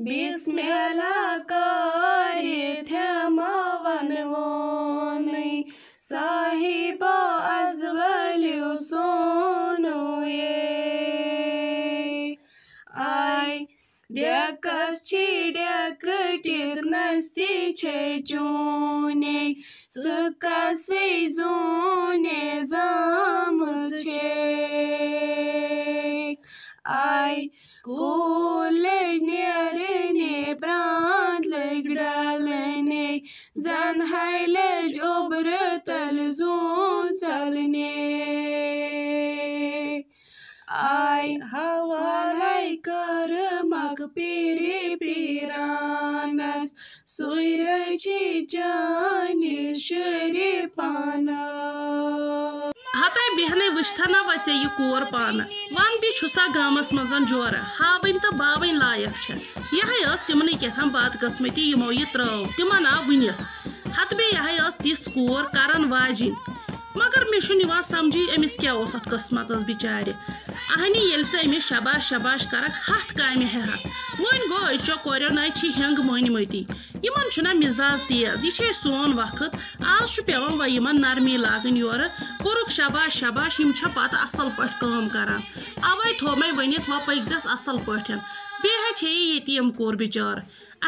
Bismillah karit hemavan voni sahiba azvaliu sonu ye. Ay dekas chi dekatir nasti che june tsukasi zune zamuz che. Ay College nerene brand legdalene zan hailej obratal zon talne. Ay hawalai karmak piri piranas suirachi jani sharipana. ہتائی بہنے وشتھنا وچے یہ کور پانہ one بھی چھسا گامس مزن جور ہاوین تو باوین لائق چھ یہ تمن کیتھام بات قسمتی یمو یہ ترو تمن آو ونیت ہت بے یہ تیس کور کرن واجن مگر مے نوان سمجھی امس کیا ات قسمت بچار اہنی یل ژے امس شباش شباش کرک ہتھ کامہ ہس ون گو أزچو کوریو نائی چھ ہنگ مٔنۍ متی یمن چھنا مزاج تیز یہ سون وقت آز پیوان و یمن نرمی لاگن یور کورک شباش شباش یم چھ پتہ اصل پٲٹھۍ کٲم کران اوے تھو مے ونِتھ و پٔکزٮ۪س اصل پٲٹھۍ بیٚیہِ چھے ییٚتہِ یم کور بچار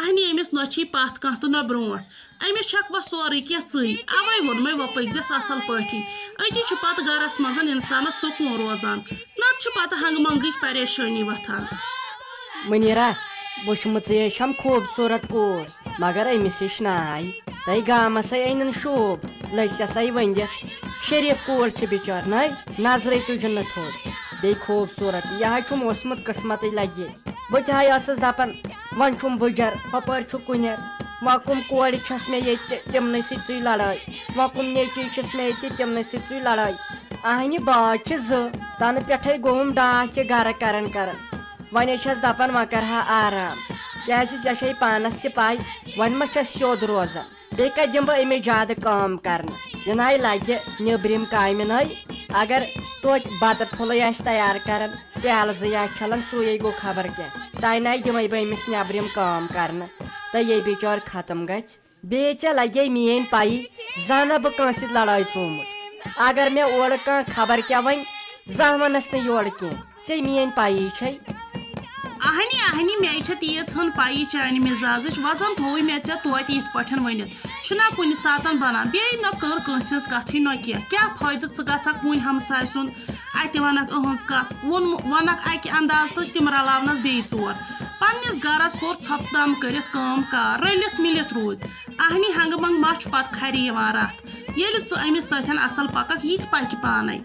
اہنی امس نہ چھی پتھ کانٛہہ تہٕ نہ برونٛٹھ امس چھکھ و سورُے کینٛہہ ژٕے اوے ووٚن مے و پٔکزٮ۪س اصل پٲٹھی أتی چھُ پتہٕ گرس منٛز انسانس سکوٗن روزان نتہٕ چھِ پتہٕ ہنٛگہٕ منٛگٕچ پریشٲنی وتھان. منیرا وٕچھمٕژ چھم خوٗبصوٗرت کوٗر مگر أمِس ہِش ناے تۄہہِ گامسے أنِن شوٗب لٔسۍ ؤنِتھ شریٖف کوٗر چھِ بِچٲر نَے نظرے تُجِن نہٕ تھوٚد بیٚیہِ خوٗبصوٗرت یہِ حظ چھُم اوسمُت قٕسمتٕے لگہِ بہٕ تہِ حظ ٲسٕس دپان وۄنۍ چھُم بٕجر ہُپٲرۍ چھُ کُنیر وۄنۍ کُم کورِ چھس مےٚ ییٚتہِ تِمنٕے سۭتۍ ژٕے لڑٲے وۄنۍ کُم نیٚچی چھِس مےٚ ییٚتہِ تِمنٕے سۭتۍ ژٕے لڑٲے اہنہِ باج چھِ زٕ تنہٕ پٮ۪ٹھے گوٚوُم ڈاکھ یہِ گرٕ کران وۄنۍ چھس دپان وۄنۍ کرٕہا آرام کیازِ ژےٚ چھے پانس تہِ پاے وۄنۍ ما چھس سیوٚد روزان بیٚیہِ کتہِ دِمہٕ بہٕ أمِس زیادٕ کٲم کرنہٕ یہِ نَے لگہِ نیٚبرِم کامہِ نَے اگر توتہِ بتہٕ پھوٚلٕے آسہِ تیار کران پیالہٕ زٕ آسہِ چھلان سُے گوٚو خبر کیٛاہ تۄہہِ نَے دِمے بہٕ أمِس نیٚبرِم کٲم کرنہٕ تہٕ یے بِچور ختم گژھِ بیٚیہِ ژےٚ لگے میٲنۍ پایی زانہٕ بہٕ کٲنٛسہِ سۭتۍ لڑٲے ژوٗمٕژ اگر مےٚ اورٕ کانٛہہ خبر کیٛاہ وۄنۍ زانٛہہ ونس نہٕ یورٕ کینٛہہ ژےٚ میٲنۍ پایی چھے. اہنی اہنی مے چھ تیٖژ ہن پایی چانہِ مزاجٕچ وزن تھوٚوُے مےٚ ژےٚ توتہِ یِتھ پٲٹھۍ ؤنِتھ چھُنا کُنہِ ساتہٕ بنان بیٚیہِ نہ کٔر کٲنٛسہِ ہٕنٛز کتھٕے نہ کینٛہہ کیٛاہ فٲیدٕ ژٕ گژھکھ وُنہِ ہمساے سُنٛد اتہِ ونکھ أہٕنٛز کتھ ونکھ اکہِ انداز تہٕ تِم رلاونس بیٚیہِ ژور پننِس گرس کوٚر ژھۄپہٕ دم کٔرِتھ کٲم کار رٔلِتھ مِلِتھ روٗدۍ اہنی ہنگہٕ منٛگ ما چھُ پتہٕ کھرِ یِوان رتھ ییٚلہِ ژٕ أمِس سۭتۍ اصل پککھ یہِ تہِ پکہِ پانے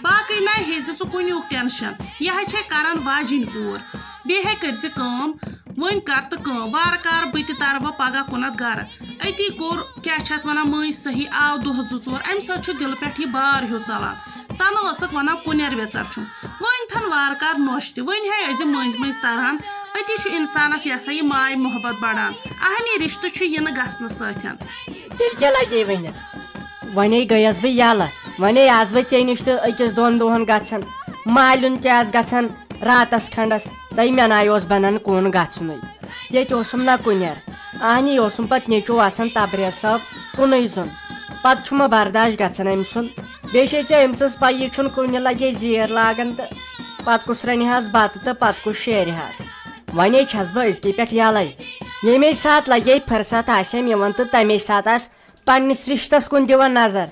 باقٕے نہ ہیٚزِ ژٕ کُنیُک ٹینشن یہِ حظ چھے کران واجِنۍ کوٗر بیٚیہِ ہے کٔرۍ زِ کٲم وۄنۍ کر تہٕ کٲم وارٕ کارٕ بہٕ تہِ ترٕ وۄنۍ پگہہ کُنتھ گرٕ أتی کوٚر کیٛاہ چھِ اتھ ونان مٔنٛزۍ صحیح آو دۄہ زٕ ژور امہِ سۭتۍ چھُ دِلہٕ پٮ۪ٹھ یہِ بار ہیوٗ ژلان تنہٕ ٲسکھ ونان کُنیر ویژر چھُم وۄنۍ تھن وارٕ کارٕ نوٚش تہِ وۄنۍ ہے أزِ مٔنٛزۍ مٔنٛزۍ تران أتی چھُ انسانس یہِ ہسا یہِ ماے محبت بڑان اہنی رشتہٕ چھُ یِنہٕ گژھنہٕ سۭتۍ. تیٚلہِ کیٛاہ لگے ؤنِتھ وۄنۍ گٔیس بہٕ یلہٕ وۄنۍ آس بہٕ ژےٚ نِش تہٕ أکِس دۄن دۄہن گژھان مالیُن تہِ آسہِ گژھان راتس کھنڈس تۄہہِ مےٚ ناے اوس بنان کُن گژھنُے ییٚتہِ اوسُم نہ کُنیر اہنی اوسُم پتہٕ نیٚچوٗ آسان تبریز صٲب کُنُے زوٚن پتہٕ چھُ مےٚ برداش گژھان أمۍ سُنٛد بیٚیہِ چھے ژےٚ أمۍ سٕنٛز پایی چھُنہٕ کُنہِ لگے زیٖر لاگان تہٕ پتہٕ کُس رنہِ ہس بتہٕ تہٕ پتہٕ کُس شیرِ ہس وۄنۍ چھس بہٕ أزکہِ پٮ۪ٹھ یلے ییٚمے ساتہٕ لگے فرست آسٮ۪م یِوان تہٕ تمے ساتہٕ آسہِ پننِس رشتس کُن دِوان نظر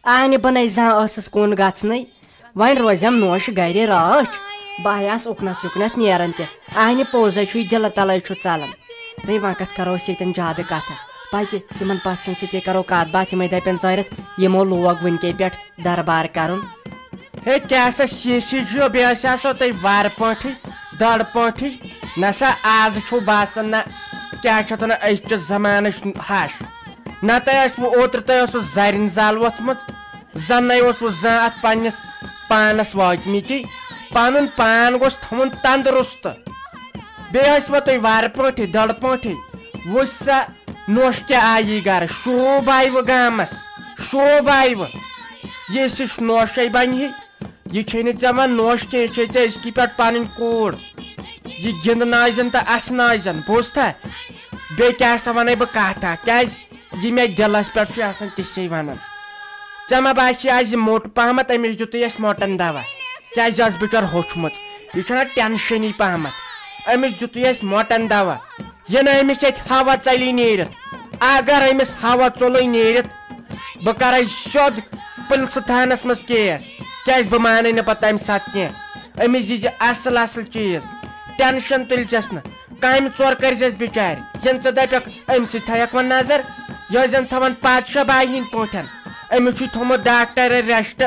اہنہِ بہٕ نَے زانٛہہ ٲسٕس کُن گژھنٕے وۄنۍ روزٮ۪م نوش گرِ رٲچھ بہٕ آس اُکنتھ یُکنتھ نیران تہِ اہنہِ پوٚزے چھُے دِلہٕ تلے چھُ ژلان تہٕ وۄنۍ کتھ کرو أسۍ ییٚتٮ۪ن زیادٕ کتھٕ پکہِ یِمن پژھٮ۪ن سۭتی کرو کتھ باتھ یِمے دپن ژٲرِتھ یِمو لوگ وٕنکے پٮ۪ٹھ دربار کرُن. ہے کیٛاہ سا سی جو بیٚیہِ آسو تۄہہِ وارٕ پٲٹھۍ دڑ پٲٹھۍ نہ سا آز چھُو باسان نہ کیٛاہ چھِ اتھ ونان أزکِس زمانٕچ ہش نہ تۄہہِ ٲسوٕ اوترٕ تۄہہِ اوسوٕ زرٮ۪ن زال وۄتھمٕژ زن نَے اوسوٕ زانٛہہ اتھ پننِس پانس وٲتمٕتی پنُن پان گوٚژھ تھاوُن تندرُست بیٚیہِ ٲسوٕ تُہۍ وارٕ پٲٹھی دڑ پٲٹھی وٕچھ سا نوش کیٛاہ آیی گرٕ شوٗب آیوٕ گامس شوٗب آیوٕ یِژھ ہِش نوشے بنہِ یہِ چھے نہٕ ژےٚ وۄنۍ نوش کینٛہہ یہِ چھے ژےٚ أزکہِ پٮ۪ٹھ پنٕنۍ کوٗر یہ گندن تو اسن بوزتھا بیٚیہِ کیٛاہ سا وَنَے بہٕ کَتھ اکھ کیٛازِ یہِ مےٚ دِلَس پٮ۪ٹھ چھُ آسان تِژھے وَنان ژےٚ ما باسی آز یہِ موٚٹ پہمتھ أمِس دِتُے اَسہِ موٹَن دوا کیٛازِ ٲس بِچٲر ہوٚچھمٕژ یہِ چھُنہ ٹٮ۪نشَنی پہمتھ أمِس دِتُے اَسہِ موٹَن دوا یہِ نہٕ أمِس ییٚتہِ ہوا ژَلی نیٖرِتھ اگر أمِس ہوا ژوٚلُے نیٖرِتھ بہٕ کَرے سیوٚد پُلسہٕ تھانَس منٛز کیس کیٛازِ بہٕ مانَے نہٕ پَتہٕ تَمہِ ساتہٕ کینٛہہ أمِس دیٖزِ اَصٕل اَصٕل چیٖز ٹٮ۪نشَن تُلۍزٮ۪س نہٕ کامہِ ژور کٔرۍزٮ۪س بِچارِ زَن ژٕ دَپٮ۪کھ أمۍ سۭتۍ تھایَکھ وۄنۍ نظر یہِ ٲسۍ زَن تھاوان پادشاہ باے ہِنٛدۍ پٲٹھۍ أمِس چھُے تھوٚمُت ڈاکٹر ریسٹ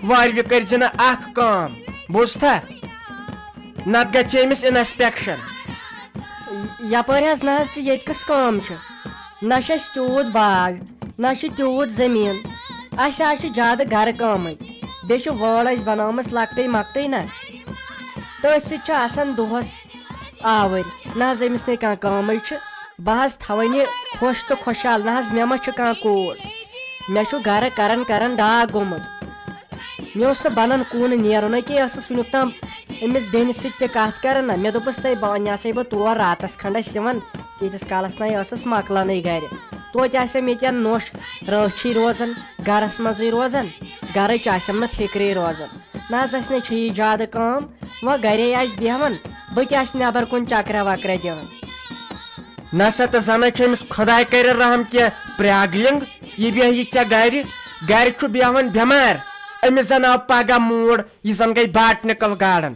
وارِ کٔرۍزِ نہٕ اکھ کٲم بوٗزتھا نتہٕ گژھِ أمِس اِنسپیکشن یپٲرۍ حظ نہ حظ تہِ ییٚتہِ کۄس کٲم چھِ نہ چھُ اَسہِ تیوٗت باغ نہ چھُ تیوٗت زٔمیٖن اَسہِ حظ چھِ زیادٕ گرٕ کٲمٕے بیٚیہِ چھِ وٲر اَسہِ بنٲومٕژ لۄکٹٕے مۄکٹٕے نہ تٔتھۍ سۭتۍ چھُ آسان دۄہس آوٕرۍ نہ حظ أمِس نَے کانٛہہ کٲمٕے چھِ بہٕ حظ تھاوَن یہِ خۄش تہٕ خۄشحال نہ حظ مےٚ ما چھُ کانٛہہ کوٗر مےٚ چھُ گرٕ کران کران ڈاک گوٚمُت مےٚ اوس نہٕ بنان کُن نیرُنٕے کینٛہہ ٲسٕس وُنیُک تام أمِس بیٚنہِ سۭتۍ تہِ کتھ کران نہ مےٚ دوٚپُس تۄہہِ بہٕ نہِ آسے بہٕ تور راتس کھنٛڈس یِوان تیٖتِس کالس نَے ٲسٕس مۄکلانٕے گرِ توتہِ آسٮ۪م ییٚتٮ۪ن نوٚش رٲچھٕے روزان گرس منٛزٕے روزان گرٕچ آسٮ۪م نہٕ فِکرے روزان نہ حظ اَسہِ نَے چھِ یہِ زیادٕ کٲم وۄنۍ گرے آسہِ بیٚہوان بہٕ تہِ آسہٕ نٮ۪بر کُن چکرا وکرا دِوان نسا تہٕ زَن چھِ أمِس خۄداے کٔرِتھ رحم کینٛہہ پرٛاگلِنٛگ یہِ بیٚہہِ ژےٚ گرِ گرِ چھُ بیٚہوان بٮ۪مار أمِس زن آو پگہہ موٗڈ یہِ زن گٔے باٹنِکل گاڈن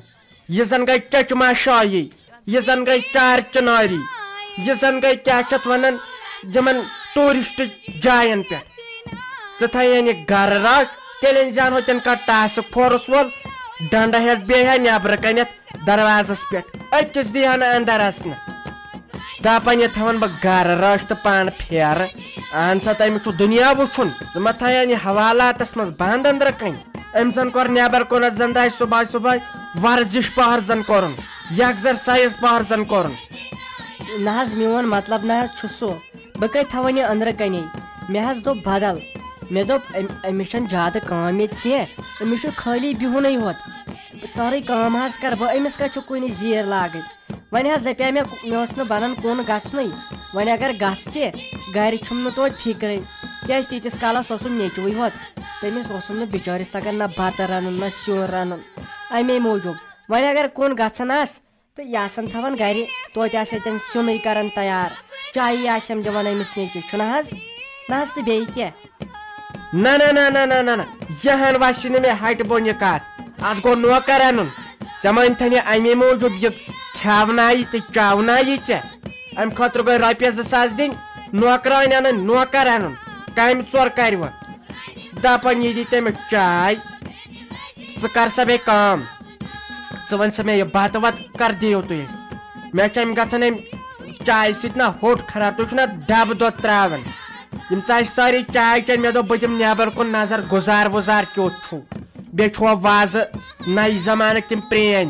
یہِ زن گٔے چچما شاہی یہِ زن گٔے چار چناری یہِ زن گٔے کیٛاہ چھِ اتھ ونان یِمن ٹوٗرِسٹ جاین پٮ۪ٹھ ژٕ تھاین یہِ گرٕ راج تیٚلہِ أنۍ زن ہوتٮ۪ن کانٛہہ ٹاسک فورس وول ڈنڈٕ ہٮ۪تھ بیٚیہِ ہا نٮ۪برٕ کَنٮ۪تھ دروازس پٮ۪ٹھ أکِس دی ہا نہٕ اندر اژنہٕ دپان یہِ تھاون بہٕ گرٕ رٲچھ تہٕ پانہٕ پھیرٕ اہن سا تٔمِس چھُ دُنیا وٕچھُن ژٕ ما تھاین یہِ حوالاتس منٛز بنٛد أنٛدرٕ کَنۍ أمۍ زن کوٚر نٮ۪بر کُنتھ زن آسہِ صبحٲے صبحٲے ورزش پہر زن کوٚرُن ایگزرسایز پہر زن کوٚرُن نہ حظ میون مطلب نہ حظ چھُ سُہ بہٕ کتہِ تھاوَن یہِ أنٛدرٕ کَنے مےٚ حظ دوٚپ بدل مےٚ دوٚپ أمِس چھنہٕ زیادٕ کٲم ییٚتہِ کینٛہہ أمِس چھُ خٲلی بِہُنٕے ہوت سٲرٕے کٲم حظ کرٕ بہٕ أمِس کتہِ چھُ کُنہِ زیٖر لاگٕنۍ وۄنۍ حظ دپے مےٚ اوس نہٕ بنان کُن گژھنُے وۄنۍ اگر گژھٕ تہِ گرِ چھُم نہٕ توتہِ فِکرے کیٛازِ تیٖتِس کالس اوسُم نیٚچوٕے ہوت تٔمِس اوسُم نہٕ بِچٲرِس تگان نہ بتہٕ رنُن نہ سیُن رنُن امے موٗجوٗب وۄنۍ اگر کُن گژھان آسہِ تہٕ یہِ آسان تھاوان گرِ توتہِ آسہِ اتٮ۪ن سیُنٕے کران تیار چایی آسٮ۪م دِوان أمِس نیٚچوِس چھُنہ حظ نہ حظ تہٕ بیٚیہِ کینٛہہ نہ نہ نہ نہ نہ نہ نہ یہِ ہن وسہِ نہٕ مےٚ ہٹہِ بوٚن یہِ کتھ اتھ گوٚو نوکر انُن ژےٚ مٲنتھن یہِ امے موٗجوٗب یہِ کھٮ۪ونایہِ تہٕ چاونایہِ ژےٚ امہِ خٲطرٕ گٔے رۄپیس 2000 دِنۍ نوکرٲنۍ انٕنۍ نوکر انُن کامہِ ژور کرِ وۄنۍ دپان یہِ دی تٔمِس چاے ژٕ کر سا بیٚیہِ کٲم ژٕ ون سا مےٚ یہِ بتہٕ وتہٕ کر دِیِو تُہۍ أسۍ مےٚ چھِ أمۍ گژھان أمۍ چایہِ سۭتۍ نہ ہوٚٹ خراب تُہۍ چھُو نہ ڈبہٕ دۄد تراوان یِم ژٕ سٲری چاے چٮ۪ن مےٚ دوٚپ بہٕ دِمہٕ نٮ۪بر کُن نظر گُزار وُزار کیُتھ چھُو بیٚیہِ چھُوا وازٕ نَیہِ زمانٕکۍ تِم پرٛٲنۍ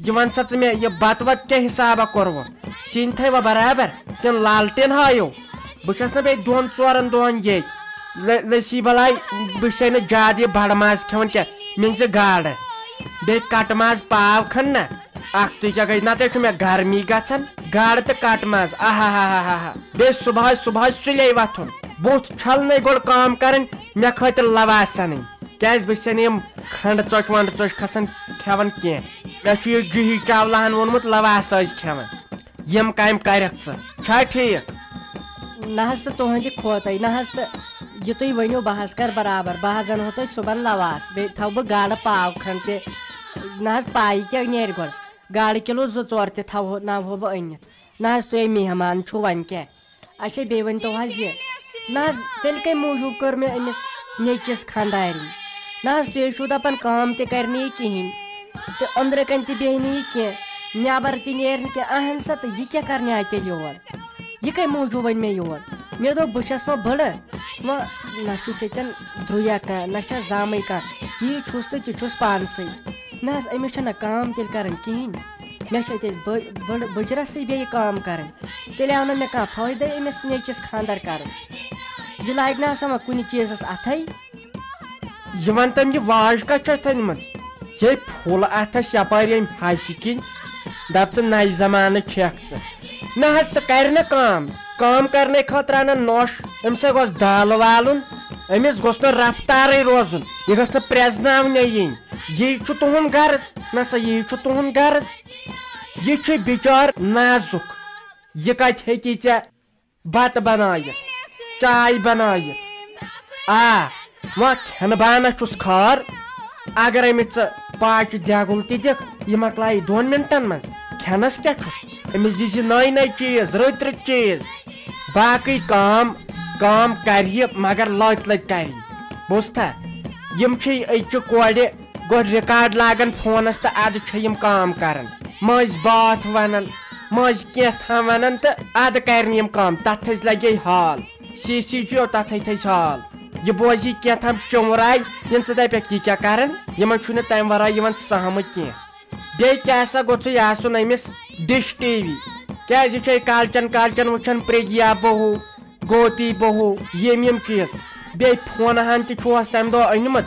یہِ وَن سا ژٕ مےٚ یہِ بتہٕ وتہٕ کیٛاہ حِسابہ کوٚروٕ سِنۍ تھٲیوا برابر کِنہٕ لالٹیٖن ہٲیِو بہٕ چھس نہٕ بیٚیہِ 2-4 دۄہن ییٚتہِ لٔسی بلاے بہٕ چھسے نہٕ زیادٕ یہِ بڑٕ ماز کھٮ۪وان کینٛہہ مےٚ أنۍ زِ گاڈٕ بیٚیہِ کٹہٕ ماز پاو کھنٛڈ نہ اکھ تُہۍ کیٛاہ گٔے نتہٕ چھُ مےٚ گرمی گژھان گاڈٕ تہٕ کٹہٕ ماز آہا ہا ہا ہا بیٚیہِ صبحٲے صبحٲے سُلے وۄتھُن بُتھ چھلنٕے گۄڈٕ کٲم کرٕنۍ مےٚ خٲطرٕ لواس انٕنۍ کیٛازِ بہٕ چھسے نہٕ یِم کھنٛڈٕ ژۄچہِ ونٛڈٕ ژۄچہِ کھسان کھٮ۪وان کینٛہہ مےٚ چھُ یہِ جوہی چاولہن ووٚنمُت لواس ٲسۍ کھٮ۪وان یِم کامہِ کرکھ ژٕ چھا ٹھیٖک نہ حظ تہٕ تُہنٛدِ کھوتٕے نہ حظ تہٕ یہِ تُہۍ ؤنِو بہٕ حظ کرٕ برابر بہٕ حظ انہو تۄہہِ صُبحن لواس بیٚیہِ تھاوٕ بہٕ گاڈٕ پاو کھنٛڈ تہِ نہ حظ پایی کیٛاہ نیرِ گۄڈٕ گاڈٕ کِلوٗ 2-4 تہِ ناوہو بہٕ أنِتھ نہ حظ تُہۍ مہمان چھُو وۄنۍ کیٛاہ اچھا بیٚیہِ ؤنۍتو حظ یہِ نہ حظ تیٚلہِ کمہِ موٗجوٗب کٔر مےٚ أمِس نیٚچوِس خانٛدارِنۍ نہ حظ تُہۍ چھُو دپان کٲم تہِ کرِ نہٕ یہِ کِہینۍ تہٕ أنٛدرٕ کَنۍ تہِ بیٚہہِ نہٕ یہِ کینٛہہ نٮ۪بر تہِ نیرِ نہٕ کینٛہہ اہن سا تہٕ یہِ کیٛاہ کرنہِ آیہِ تیٚلہِ یور یہِ کمہِ موٗجوٗب أنۍ مےٚ یور مےٚ دوٚپ بہٕ چھس وۄنۍ بٕڑٕ وۄنۍ نہ چھُس ییٚتٮ۪ن درٛویا کانٛہہ نہ چھس زامٕے کانٛہہ یی چھُس تہٕ تہِ چھُس پانسٕے نہ حظ أمِس چھنہ کٲم تیٚلہِ کرٕنۍ کِہینۍ مےٚ چھِ تیٚلہِ بٕجرسٕے بیٚیہِ کٲم کرٕنۍ تیٚلہِ آو نہٕ مےٚ کانٛہہ فٲیدٕ أمِس نیٚچوِس خانٛدر کرُن یہِ لاگہِ نہٕ آسان وۄنۍ کُنہِ چیٖزس اَتھے یہِ وَن تٔمۍ یہِ واج کَتھ چھِ اَتھ أنمٕژ یے پھُل اَتھس یپٲرۍ أمۍ ہچہِ کِنۍ دپ ژٕ نَیہِ زمانہٕ چھکھ ژٕ نہ حظ تہٕ کرِ نہٕ کٲم کرنے خٲطرٕ انن نوٚش أمِس گوٚژھ دالہٕ والُن أمِس گوٚژھ نہٕ رفتارٕے روزُن یہِ گٔژھ نہٕ پرٛزناونہٕ یِنۍ یی چھُ تُہُنٛد غرض نہ سا یی چھُ تُہُنٛد غرض یہِ چھُ بِچار نازُک یہِ کتہِ ہیٚکی ژےٚ بتہٕ بنٲیِتھ چاے بنٲیِتھ وۄنۍ کھٮ۪نہٕ بانس چھُس خٲر اگر أمِس ژٕ پاچہِ دٮ۪گُل تہِ دِکھ یہِ مۄکلایہِ 2 مِنٹن منٛز کھٮ۪نس کیٛاہ چھُس أمِس دِزِ نٔے چیٖز رٕتۍ چیٖز باقٕے کٲم کرِ یہِ مگر لٔٹۍ کرِ بوٗزتھا یِم چھِ أزچہِ کورِ گۄڈٕ رِکاڈ لاگان فونس تہٕ ادٕ چھِ یِم کٲم کران مٔنٛزۍ باتھ ونان مٔنٛزۍ کینٛژھا ونان تہٕ ادٕ کرِ یِم کٲم تتھ تھٔز لگے ہال سی جی او تتھے تھٔز ہال یہِ بوزی کینٛژھام چُمراے یِم ژٕ دپکھ یہِ کیٛاہ کران یِمن چھُنہٕ تمہِ ورٲے یِوان سہمہٕ کینٛہہ بیٚیہِ کیٛاہ سا گوٚژھُے آسُن أمِس ڈِش ٹی وی کیٛازِ یہِ چھِ کالچن وٕچھان پرٛگیا بہوٗ گوپی بہوٗ یِم چیٖز بیٚیہِ فونہٕ ہن تہِ چھُہس تمہِ دۄہ أنمٕژ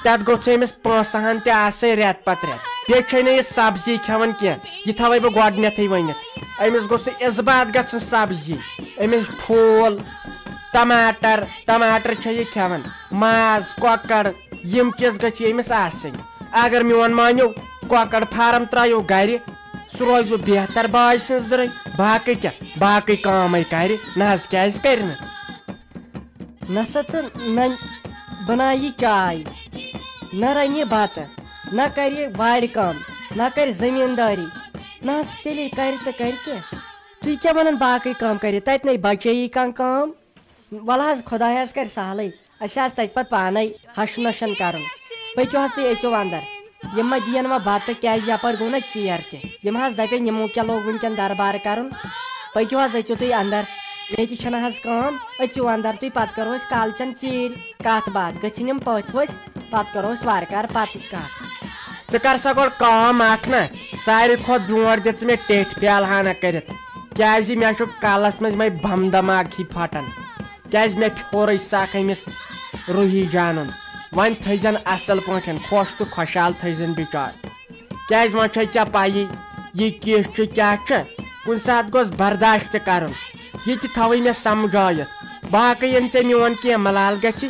تتھ گوٚژھ أمِس پونٛسہٕ ہن تہِ آسٕنۍ رٮ۪تہٕ پتہٕ رٮ۪تہٕ بیٚیہِ چھے نہٕ یہِ سبزی کھٮ۪وان کینٛہہ یہِ تھاوے بہٕ گۄڈنیتھٕے ؤنِتھ أمِس گوٚژھ نہٕ اِسبات گژھُن سبزی أمِس ٹھوٗل ٹماٹر چھے یہِ کھٮ۪وان ماز کۄکر یِم چیٖز گژھِ أمِس آسٕنۍ اگر میون مٲنِو کۄکر فارم ترٛایو گرِ سُہ روزِ بہتر باے سٕنٛز درٕے باقٕے کیٛاہ باقٕے کٲمے کرِ نہ حظ کیٛازِ کرِ نہٕ نہ سا تہٕ نہ بنایہِ یہِ چاے نہ رنہِ یہِ بتہٕ نہ کرِ یہِ وارِ کٲم نہ کرِ زٔمیٖندٲری نہ حظ تیٚلے کرِ تہٕ کرِ کیٛاہ تُہۍ کیٛاہ ونان باقٕے کٲم کرِ تتہِ نَے بچیی کانٛہہ کٲم وَلہٕ حظ خۄداے حظ کرِ سہلٕے اَسہِ آسہِ تتہِ پتہٕ پانے ہش نۄشن کرُن پٔکِو حظ تُہۍ أژِو انٛدر یِم ما دِین وۄنۍ بتہٕ کیٛازِ یپٲرۍ گوٚو نا ژیر تہِ یِم حظ دپن یِمو کیٛاہ لوگ وٕنکٮ۪ن دربار کرُن پٔکِو حظ أژِو تُہۍ انٛدر ییٚتہِ چھنہٕ حظ کٲم أژِو انٛدر تُہۍ پتہٕ کرو أسۍ کالچن ژیٖرۍ کتھ باتھ گٔژھِنۍ یِم پٔژھۍ ؤژھۍ پتہٕ کرو أسۍ وارٕ کارٕ پتہٕ کتھ ژٕ کر سا گۄڈٕ کٲم اکھ نا ساروی کھۄتہٕ برونٛٹھ دِ ژٕ مےٚ ٹیٚٹھۍ پیالہٕ ہنا کٔرِتھ کیٛازِ مےٚ چھُ کلس منٛز یِمے بم دماغ ہی پھٹان کیٛازِ مےٚ پھیورٕے سکھ أمِس روحی جانُن وۄنۍ تھٲیزن اصل پٲٹھۍ خۄش تہٕ خۄشحال تھٲیزن بِچار کیٛازِ وۄنۍ چھے ژےٚ پایی یہِ کِژھ چھُ کیٛاہ چھُ کُنہِ ساتہٕ گوٚژھ برداشت تہِ کرُن یہِ تہِ تھاوٕے مےٚ سمجھٲیِتھ باقٕے ییٚلہِ ژےٚ میون کینٛہہ ملال گژھِ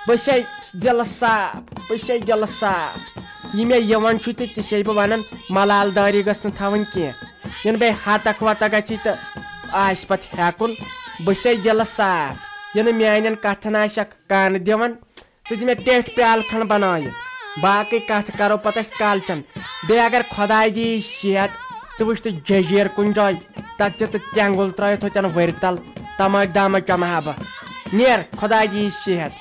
بہٕ چھے دِلہٕ صاف یہِ مےٚ یِوان چھُ تہِ چھے بہٕ ونان ملال دٲری گٔژھ نہٕ تھاوٕنۍ کینٛہہ یِنہٕ بیٚیہِ ہتک وتک گژھی تہٕ آسہِ پتہٕ ہٮ۪کُن بہٕ چھے دِلہٕ صاف یِنہٕ میانٮ۪ن کتھن آسٮ۪کھ کانہٕ دِوان ژٕ دِ مےٚ ٹیٚٹھۍ پیالہٕ کھنٛڈ بنٲیِتھ باقٕے کتھ کرو پتہٕ أسۍ کالچن بیٚیہِ اگر خۄداے دِیی صحت ژٕ وٕچھ تہٕ ججیٖر کُنہِ جایہِ تتہِ تہِ تہٕ تٮ۪نٛگُل ترٲیِتھ ہوٚتٮ۪ن ؤرۍ تل تماک دامک چمہٕ ہا بہٕ نیر خۄداے دِیی صحت